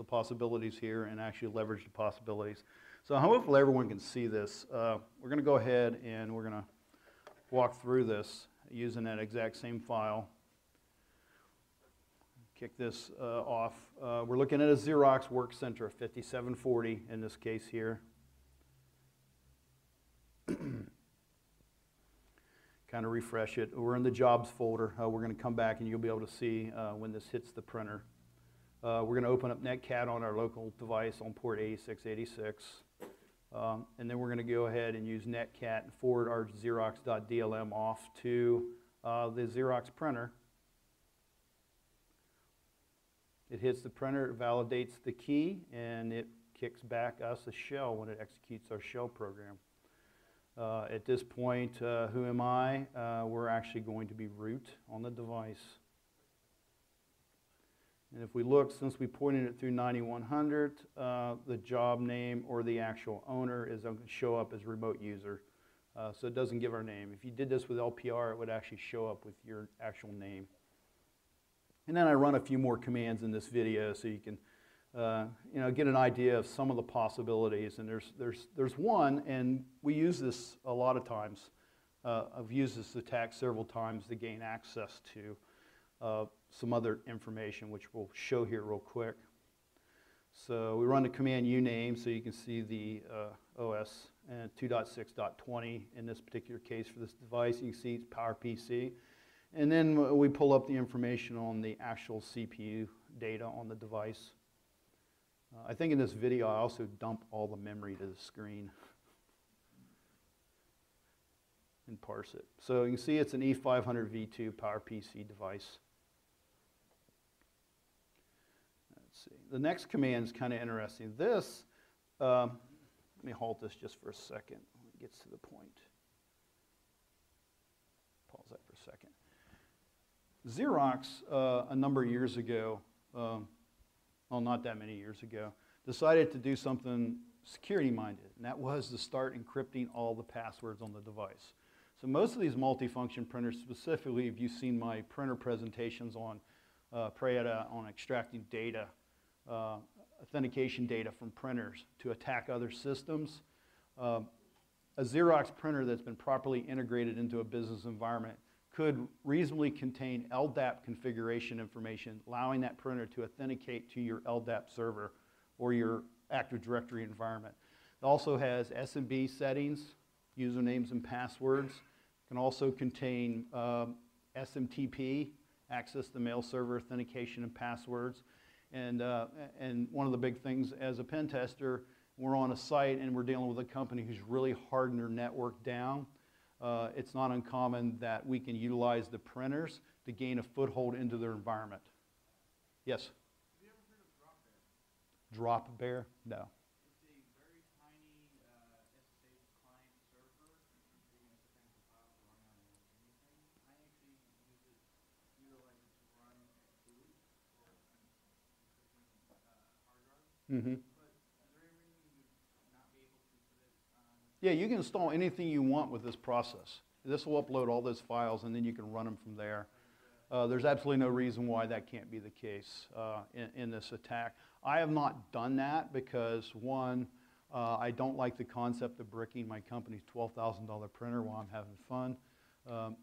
possibilities here and actually leverage the possibilities. So hopefully everyone can see this. We're going to go ahead and we're going to walk through this using that exact same file. Kick this off. We're looking at a Xerox Work Center 5740 in this case here. Kind of refresh it. We're in the jobs folder. We're going to come back and you'll be able to see when this hits the printer. We're going to open up Netcat on our local device on port 8686. And then we're going to go ahead and use Netcat and forward our Xerox.dlm off to the Xerox printer. It hits the printer, it validates the key, and it kicks back us a shell when it executes our shell program. At this point, who am I? We're actually going to be root on the device. And if we look, since we pointed it through 9100, the job name or the actual owner is going to show up as remote user. So it doesn't give our name. If you did this with LPR, it would actually show up with your actual name. And then I run a few more commands in this video so you can get an idea of some of the possibilities. And there's one, and we use this a lot of times. I've used this attack several times to gain access to some other information, which we'll show here real quick. So we run the command uname so you can see the OS and 2.6.20 in this particular case for this device. You can see it's PowerPC. And then we pull up the information on the actual CPU data on the device. I think in this video I also dump all the memory to the screen and parse it. So you can see it's an E500 V2 PowerPC device. Let's see. The next command is kind of interesting. This, let me halt this just for a second when it gets to the point. Pause that for a second. Xerox, a number of years ago, well, not that many years ago, decided to do something security-minded, and that was to start encrypting all the passwords on the device. So most of these multifunction printers, specifically if you've seen my printer presentations on Pwnd on extracting data, authentication data from printers to attack other systems, a Xerox printer that's been properly integrated into a business environment could reasonably contain LDAP configuration information, allowing that printer to authenticate to your LDAP server or your Active Directory environment. It also has SMB settings, usernames and passwords. It can also contain SMTP, access to mail server authentication and passwords. And one of the big things as a pen tester, we're on a site and we're dealing with a company who's really hardened their network down. It's not uncommon that we can utilize the printers to gain a foothold into their environment. Yes? Have you ever heard of Drop Bear? No. It's a very tiny SSH client server. You can sit there and compile to run on anything. I actually utilize it to run Xfiltration or encrypting hard drives. Mm-hmm. But is there any reason you would not be able to put it on? Yeah, you can install anything you want with this process. This will upload all those files and then you can run them from there. There's absolutely no reason why that can't be the case in this attack. I have not done that because, one, I don't like the concept of bricking my company's $12,000 printer while I'm having fun.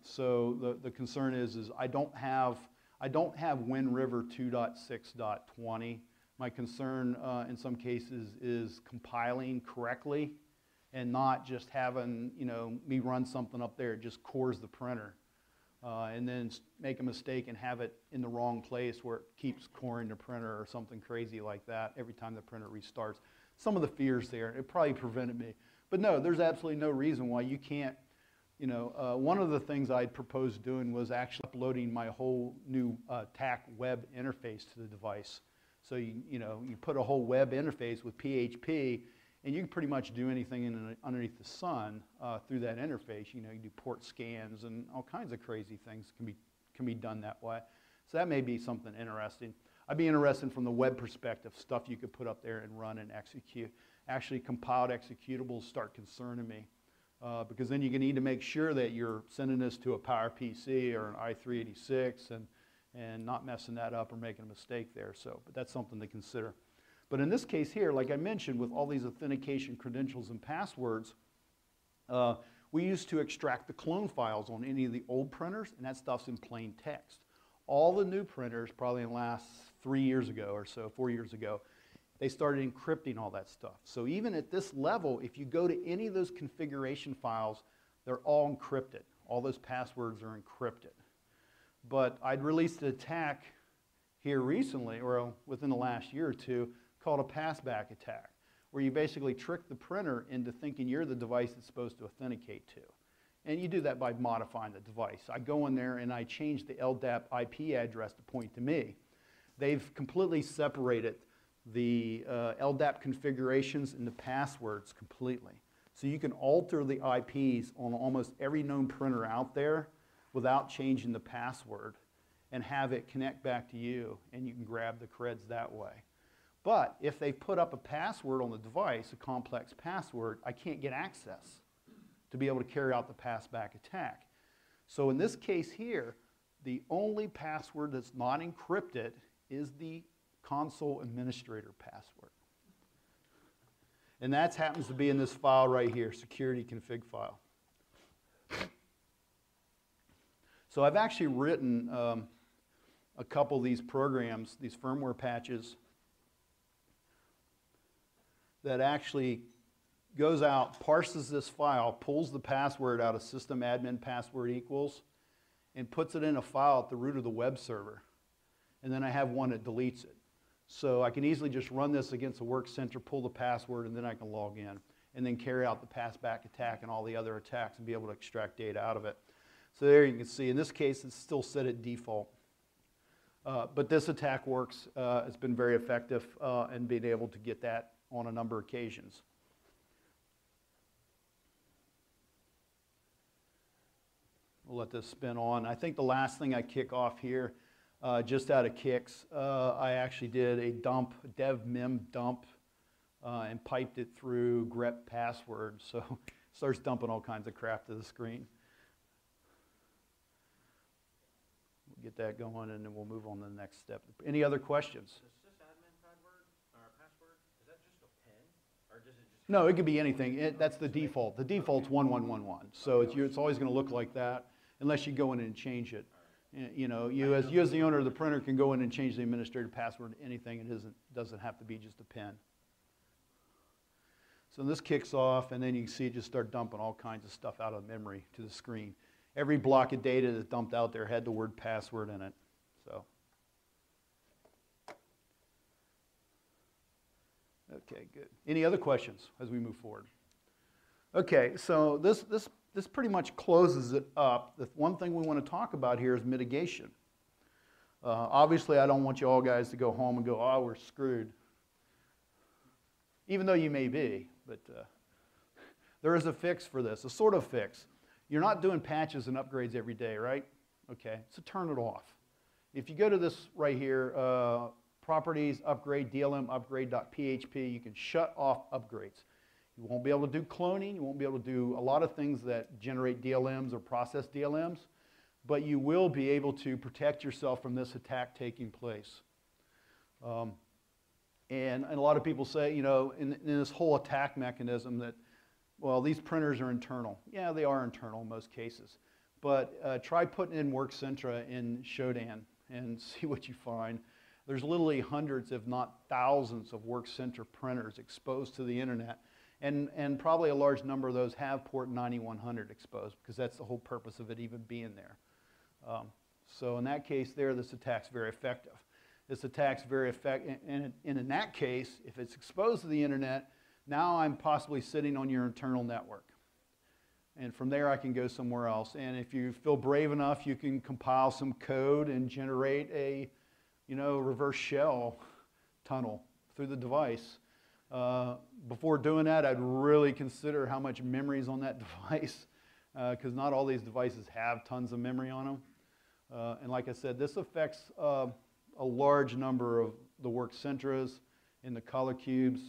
So the concern is I don't have WinRiver 2.6.20. My concern in some cases is compiling correctly and not just having me run something up there. It just cores the printer. And then make a mistake and have it in the wrong place where it keeps coring the printer or something crazy like that every time the printer restarts. Some of the fears there, it probably prevented me. But no, there's absolutely no reason why you can't, one of the things I'd proposed doing was actually uploading my whole new TAC web interface to the device. So you put a whole web interface with PHP, and you can pretty much do anything underneath the sun through that interface. You do port scans and all kinds of crazy things can be done that way. So that may be something interesting. I'd be interested from the web perspective, stuff you could put up there and run and execute. Actually, compiled executables start concerning me because then you need to make sure that you're sending this to a PowerPC or an i386 and not messing that up or making a mistake there. But that's something to consider. But in this case here, like I mentioned, with all these authentication credentials and passwords, we used to extract the clone files on any of the old printers, and that stuff's in plain text. All the new printers, probably in the last 3 years ago or so, 4 years ago, they started encrypting all that stuff. So even at this level, if you go to any of those configuration files, they're all encrypted. All those passwords are encrypted. But I'd released an attack here recently, or within the last year or two, called a passback attack, where you basically trick the printer into thinking you're the device it's supposed to authenticate to. And you do that by modifying the device. I go in there and I change the LDAP IP address to point to me. They've completely separated the LDAP configurations and the passwords completely. So you can alter the IPs on almost every known printer out there without changing the password. and have it connect back to you, and you can grab the creds that way. But if they put up a password on the device, a complex password, I can't get access to be able to carry out the pass-back attack. So in this case here, the only password that's not encrypted is the console administrator password. And that happens to be in this file right here, security config file. So I've actually written a couple of these programs, these firmware patches, that actually goes out, parses this file, pulls the password out of system admin password equals, and puts it in a file at the root of the web server. And then I have one that deletes it. So I can easily just run this against the work center, pull the password, and then I can log in, and then carry out the pass-back attack and all the other attacks and be able to extract data out of it. So there you can see, in this case, it's still set at default. But this attack works. It's been very effective in being able to get that on a number of occasions. We'll let this spin on. I think the last thing I kick off here, just out of kicks, I actually did a dump, a dev mem dump, and piped it through grep password. So it starts dumping all kinds of crap to the screen. We'll get that going, and then we'll move on to the next step. Any other questions? The sysadmin password, is that just a PIN, or does it just? No, it could be anything. That's the default. The default's 1111. So it's always going to look like that, unless you go in and change it. You know, you as the owner of the printer can go in and change the administrator password to anything. It doesn't have to be just a PIN. So this kicks off, and then you can see it just start dumping all kinds of stuff out of memory to the screen. Every block of data that's dumped out there had the word password in it. So, okay, good. Any other questions as we move forward? Okay, so this pretty much closes it up. The one thing we want to talk about here is mitigation. Obviously, I don't want you all guys to go home and go, oh, we're screwed. Even though you may be, but there is a fix for this, a sort of fix. You're not doing patches and upgrades every day, right? Okay, so turn it off. If you go to this right here, properties, upgrade, Dlm upgrade.php, you can shut off upgrades. You won't be able to do cloning. You won't be able to do a lot of things that generate DLMs or process DLMs, but you will be able to protect yourself from this attack taking place. And a lot of people say, you know, in this whole attack mechanism that, well, these printers are internal. Yeah, they are internal in most cases. But try putting in Workcentra in Shodan and see what you find. There's literally hundreds, if not thousands, of Workcentra printers exposed to the internet. And probably a large number of those have port 9100 exposed, because that's the whole purpose of it even being there. So in that case there, this attack's very effective. This attack's very effective, and in that case, if it's exposed to the internet, now I'm possibly sitting on your internal network. And from there I can go somewhere else. And if you feel brave enough, you can compile some code and generate a, you know, reverse shell tunnel through the device. Before doing that, I'd really consider how much memory is on that device, because not all these devices have tons of memory on them. And like I said, this affects a large number of the Workcentras and the color cubes.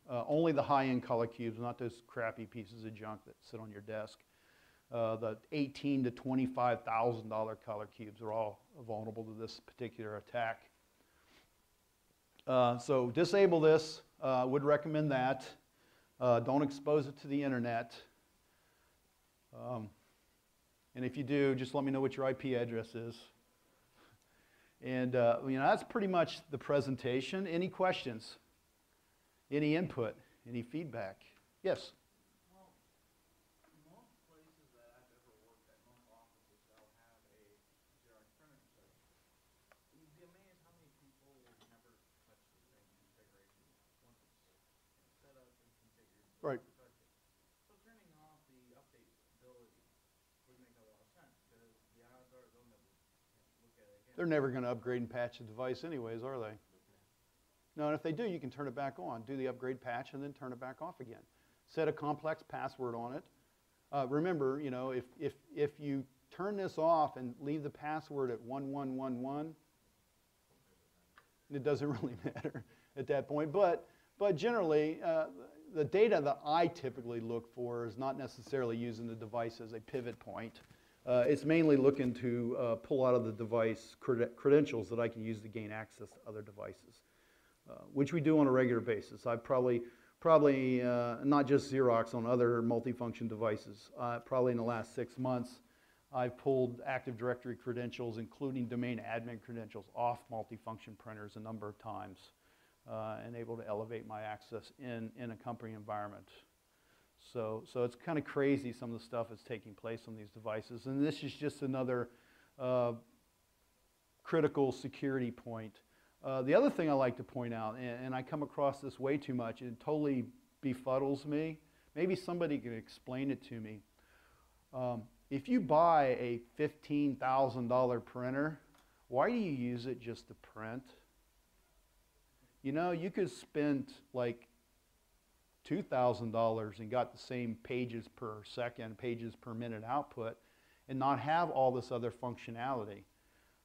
Only the high-end color cubes, not those crappy pieces of junk that sit on your desk. The $18,000 to $25,000 color cubes are all vulnerable to this particular attack. So disable this. Would recommend that. Don't expose it to the internet. And if you do, just let me know what your IP address is. And you know, that's pretty much the presentation. Any questions? Any input? Any feedback? Yes? Well, most places that I've ever worked at, most offices, they'll have a Xerox printer. So you'd be amazed how many people will never touch the thing configuration once it's set up and configured. Right. So turning off the update ability would make a lot of sense, because the odds are they'll never look at it again. They're never going to upgrade and patch the device anyways, are they? No, and if they do, you can turn it back on. Do the upgrade patch and then turn it back off again. Set a complex password on it. Remember, you know, if you turn this off and leave the password at 1111, it doesn't really matter at that point. But generally, the data that I typically look for is not necessarily using the device as a pivot point. It's mainly looking to pull out of the device credentials that I can use to gain access to other devices, which we do on a regular basis. I've probably not just Xerox, on other multifunction devices. Probably in the last 6 months, I've pulled Active Directory credentials, including domain admin credentials, off multifunction printers a number of times, and able to elevate my access in a company environment. So it's kind of crazy, some of the stuff that's taking place on these devices. And this is just another critical security point. The other thing I like to point out, and I come across this way too much, and it totally befuddles me. Maybe somebody can explain it to me. If you buy a $15,000 printer, why do you use it just to print? You know, you could spend like $2,000 and got the same pages per second, pages per minute output, and not have all this other functionality.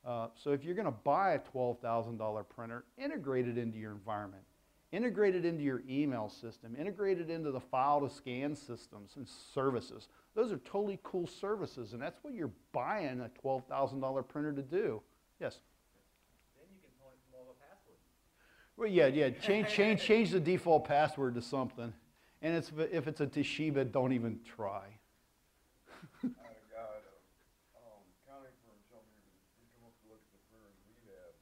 So if you're going to buy a $12,000 printer, integrate it into your environment. Integrate it into your email system. Integrate it into the file to scan systems and services. Those are totally cool services, and that's what you're buying a $12,000 printer to do. Yes? Then you can point from all the passwords. Well, yeah. Change the default password to something. And if it's a Toshiba, don't even try. I had a guy at a accounting firm tell me we come up to look at the printers we have,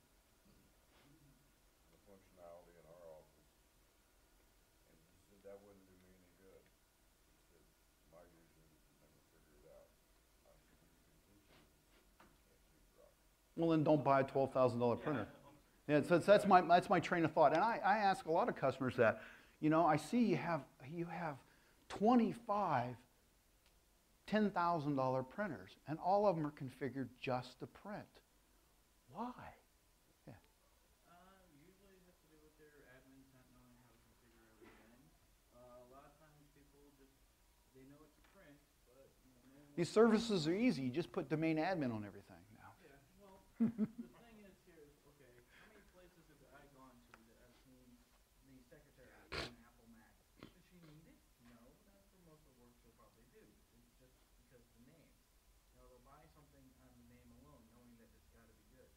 the functionality in our office, and he said that wouldn't do me any good. He said my users never figure it out. I said you can teach them, you can't figure it out. Well, then don't buy a $12,000 printer. Yeah, so that's my train of thought. And I ask a lot of customers that. You know, I see you have 25 $10,000 printers, and all of them are configured just to print. Why? Yeah. Usually it has to do with their admins not knowing how to configure everything. A lot of times people just, they know it's a print, but you know, These services are easy. You just put domain admin on everything now. yeah, well, the thing is here is, okay, how many places have I gone to that I've seen the secretary on an Apple Mac? Does she need it? No, that's for most of the work she'll probably do. It's just because of the name. You know, they'll buy something on the name alone, knowing that it's got to be good.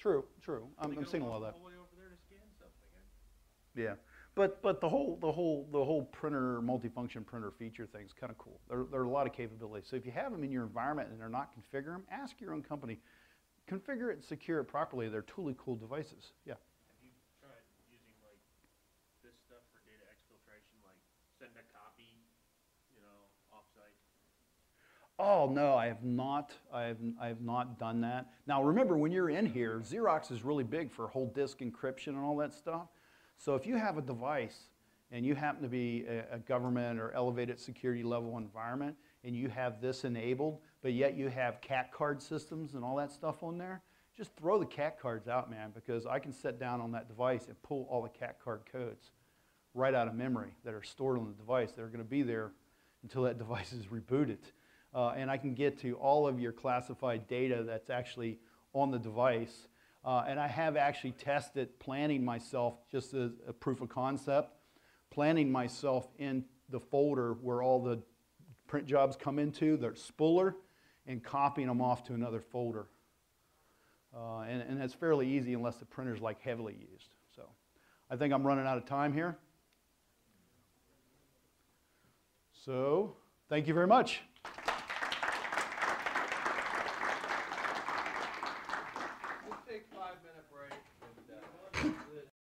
True. I'm seeing a lot of that. All the way over there to scan something. Yeah, but the whole printer, multifunction printer feature thing is kind of cool. There are a lot of capabilities. So if you have them in your environment and they're not configured them, ask your own company. Configure it and secure it properly. They're truly cool devices. Yeah. Have you tried using like this stuff for data exfiltration, like send a copy, you know, offsite? Oh no, I have not. I have not done that. Now remember, when you're in here, Xerox is really big for whole disk encryption and all that stuff. So if you have a device and you happen to be a government or elevated security level environment and you have this enabled, but yet you have cat card systems and all that stuff on there, just throw the cat cards out, man, because I can sit down on that device and pull all the cat card codes right out of memory that are stored on the device. They're going to be there until that device is rebooted. And I can get to all of your classified data that's actually on the device. And I have actually tested planning myself, just as a proof of concept, planning myself in the folder where all the print jobs come into, their spooler, and copying them off to another folder. And that's fairly easy unless the printer's like heavily used. So I think I'm running out of time here. So thank you very much.